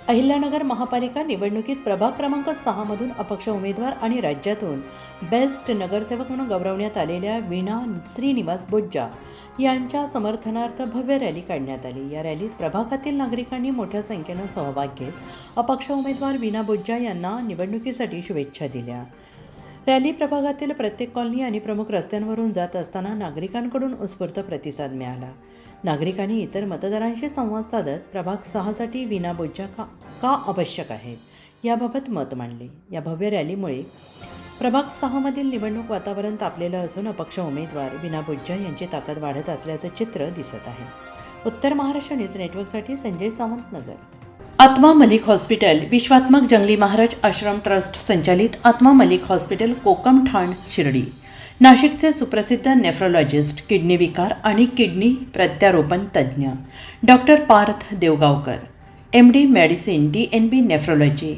अहिल्यानगर महापालिका निवडणुकीत प्रभाग क्रमांक 6 मधून अपक्ष उमेदवार आणि राज्यातून बेस्ट नगरसेवक म्हणून गौरवण्यात आलेल्या वीणा श्रीनिवास बोज्जा यांच्या समर्थनार्थ भव्य रॅली काढण्यात आली। या रॅलीत प्रभागातील नागरिकांनी मोठ्या संख्येने सहभाग घेत अपक्ष उमेदवार वीणा बोज्जा यांना निवडणुकीसाठी शुभेच्छा दिल्या। रॅली प्रभागातील प्रत्येक कॉलनी आणि प्रमुख रस्त्यांवरून जात असताना नागरिकांकडून उत्स्फूर्त प्रतिसाद मिळाला। नागरिकांनी इतर मतदारांशी संवाद साधत प्रभाग 6साठी वीणा बोज्जा का आवश्यक आहेत याबाबत मत मांडले। या भव्य रॅलीमुळे प्रभाग 6मधील निवडणूक वातावरण तापलेलं असून अपक्ष उमेदवार वीणा बोज्जा यांची ताकद वाढत असल्याचं चित्र दिसत आहे। उत्तर महाराष्ट्र न्यूज नेटवर्कसाठी संजय सावंत, नगर। आत्मा मलिक हॉस्पिटल विश्वात्मक जंगली महाराज आश्रम ट्रस्ट संचालित आत्मा मलिक हॉस्पिटल कोकमठाण शिर्डी नाशिकचे सुप्रसिद्ध नेफ्रोलॉजिस्ट, किडनी विकार आणि किडनी प्रत्यारोपण तज्ज्ञ doctor Parth Devgaonkar, MD medicine, DNB nephrology,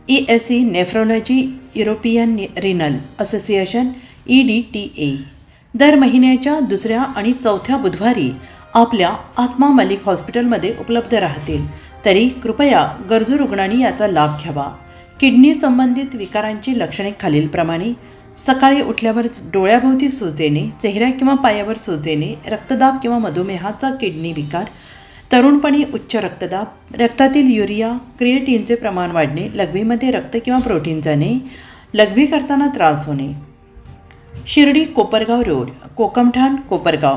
ESE nephrology, European renal association EDTA दर महिन्याच्या दुसऱ्या आणि चौथ्या बुधवारी आपल्या आत्मा मलिक हॉस्पिटलमध्ये उपलब्ध राहतील। तरी कृपया गरजू रुग्णांनी याचा लाभ घ्यावा। किडनी संबंधित विकारांची लक्षणे खालीलप्रमाणे: सकाळी उठल्यावर डोळ्याभोवती सूज येणे, चेहऱ्या किंवा पायावर सूज येणे, रक्तदाब किंवा मधुमेहाचा किडनी विकार, तरुणपणी उच्च रक्तदाब, रक्तातील युरिया क्रिएटिनचे प्रमाण वाढणे, लघवीमध्ये रक्त किंवा प्रोटीन जाणे, लघवी करताना त्रास होणे। शिर्डी कोपरगाव रोड, कोकमठाण, कोपरगाव